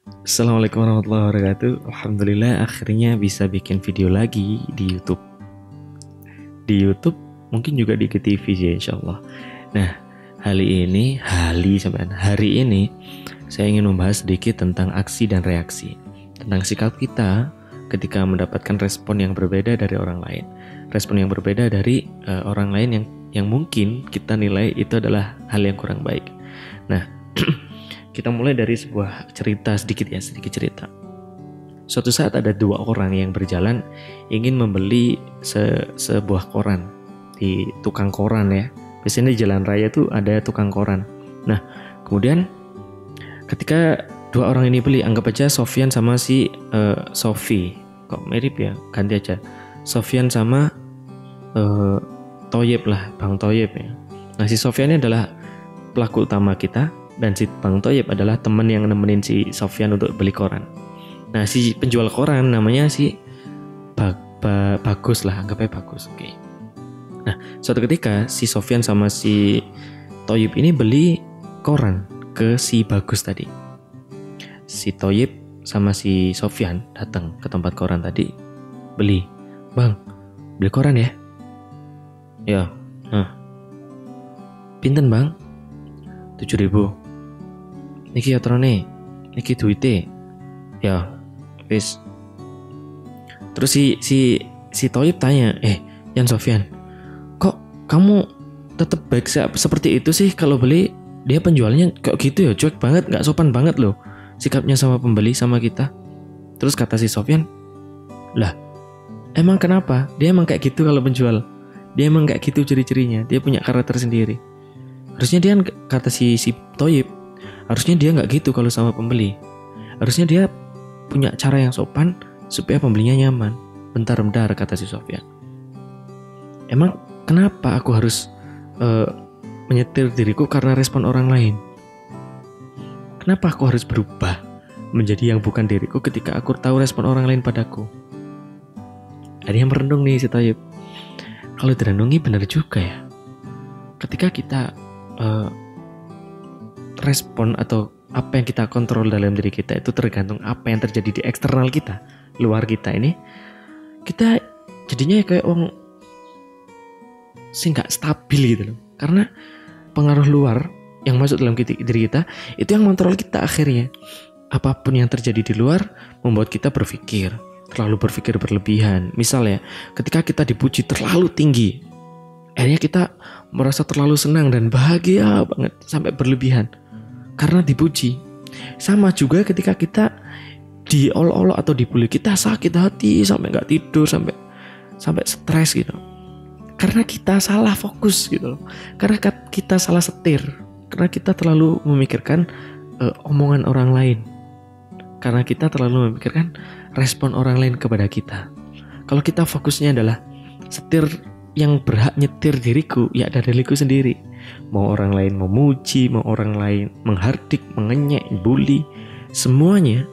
Assalamualaikum warahmatullahi wabarakatuh. Alhamdulillah akhirnya bisa bikin video lagi di YouTube. Di YouTube mungkin juga di TV sih insyaallah. Nah, hari ini saya ingin membahas sedikit tentang aksi dan reaksi. Tentang sikap kita ketika mendapatkan respon yang berbeda dari orang lain. Respon yang berbeda dari orang lain yang mungkin kita nilai itu adalah hal yang kurang baik. Nah, kita mulai dari sebuah sedikit cerita. Suatu saat ada dua orang yang berjalan ingin membeli sebuah koran di tukang koran ya. Biasanya di jalan raya tuh ada tukang koran. Nah, kemudian ketika dua orang ini beli, anggap aja Sofyan sama si Sofi. Kok mirip ya? Ganti aja. Sofyan sama Toyib lah, Bang Toyib ya. Nah, si Sofyan ini adalah pelaku utama kita. Dan si Bang Toyib adalah teman yang nemenin si Sofyan untuk beli koran. Nah, si penjual koran namanya si Bagus lah, anggapnya Bagus. Oke. Nah, suatu ketika si Sofyan sama si Toyib ini beli koran ke si Bagus tadi. Si Toyib sama si Sofyan datang ke tempat koran tadi, beli. Bang, beli koran ya? Ya. Nah. Pinten bang? 7.000. Niki otrone, niki duite. Ya, wis. Terus si Toyib tanya, Yan Sofyan, kok kamu tetap baik seperti itu sih kalau beli? Dia penjualnya kok gitu ya, cuek banget, nggak sopan banget loh sikapnya sama pembeli sama kita. Terus kata si Sofyan, lah, emang kenapa? Dia emang kayak gitu kalau penjual. Dia emang kayak gitu ciri-cirinya. Dia punya karakter sendiri. Harusnya dia, kata si Toyib, harusnya dia nggak gitu kalau sama pembeli. Harusnya dia punya cara yang sopan supaya pembelinya nyaman. Bentar, kata si Sofyan. Emang kenapa aku harus menyetir diriku karena respon orang lain? Kenapa aku harus berubah menjadi yang bukan diriku ketika aku tahu respon orang lain padaku? Ada yang merenung nih si Tayyib. Kalau direnungi benar juga ya. Ketika kita respon atau apa yang kita kontrol dalam diri kita itu tergantung apa yang terjadi di eksternal kita, luar kita ini, kita jadinya kayak orang sih nggak stabil gitu loh. Karena pengaruh luar yang masuk dalam diri kita itu yang mengontrol kita akhirnya. Apapun yang terjadi di luar membuat kita terlalu berpikir berlebihan. Misalnya, ketika kita dipuji terlalu tinggi, akhirnya kita merasa terlalu senang dan bahagia banget sampai berlebihan karena dipuji. Sama juga ketika kita diolok-olok atau dibully, kita sakit hati sampai nggak tidur, sampai stres gitu. Karena kita salah fokus gitu loh. Karena kita salah setir. Karena kita terlalu memikirkan omongan orang lain. Karena kita terlalu memikirkan respon orang lain kepada kita. Kalau kita fokusnya adalah setir, yang berhak nyetir diriku ya ada diriku sendiri. Mau orang lain memuji, mau orang lain menghardik, mengenyek, bully, semuanya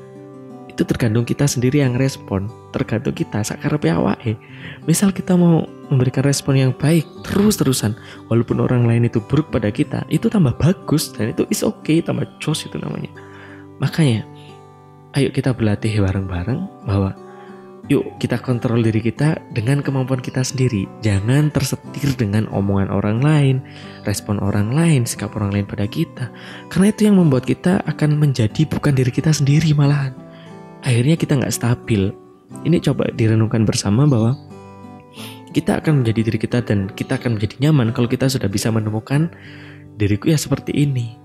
itu tergantung kita sendiri yang respon. Tergantung kita sakarepe awake. Misal kita mau memberikan respon yang baik terus-terusan, walaupun orang lain itu buruk pada kita, itu tambah bagus dan itu is okay, tambah jos itu namanya. Makanya ayo kita berlatih bareng-bareng bahwa yuk kita kontrol diri kita dengan kemampuan kita sendiri. Jangan tersetir dengan omongan orang lain, respon orang lain, sikap orang lain pada kita. Karena itu yang membuat kita akan menjadi bukan diri kita sendiri malahan. Akhirnya kita nggak stabil. Ini coba direnungkan bersama bahwa kita akan menjadi diri kita dan kita akan menjadi nyaman kalau kita sudah bisa menemukan diriku ya seperti ini.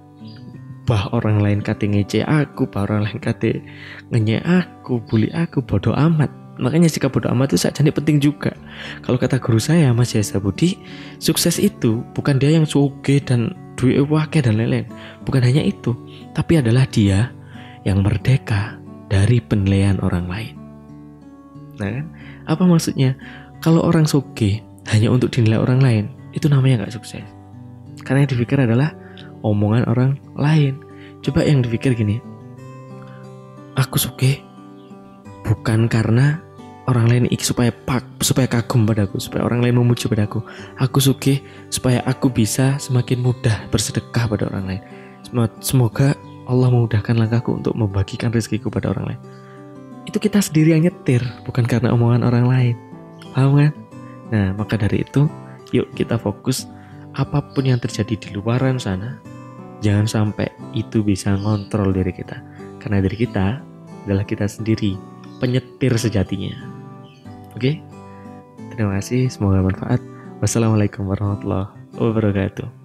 Bah orang lain kate ngece aku, bah orang lain kate ngenyek aku, bully aku, bodoh amat. Makanya sikap bodoh amat itu sakjane penting juga. Kalau kata guru saya Mas Yasa Budi, sukses itu bukan dia yang sugih dan duit wake dan lain-lain. Bukan hanya itu, tapi adalah dia yang merdeka dari penilaian orang lain. Nah kan, apa maksudnya? Kalau orang sugih hanya untuk dinilai orang lain, itu namanya gak sukses. Karena yang dipikir adalah omongan orang lain. Coba yang dipikir gini, aku sugih bukan karena orang lain supaya kagum padaku, supaya orang lain memuji padaku. Aku sugih supaya aku bisa semakin mudah bersedekah pada orang lain. Semoga Allah memudahkan langkahku untuk membagikan rezekiku pada orang lain. Itu kita sendiri yang nyetir, bukan karena omongan orang lain. Paham kan? Nah, maka dari itu, yuk kita fokus apapun yang terjadi di luaran sana, jangan sampai itu bisa ngontrol diri kita. Karena diri kita adalah kita sendiri, penyetir sejatinya. Oke? Terima kasih, semoga bermanfaat. Wassalamualaikum warahmatullahi wabarakatuh.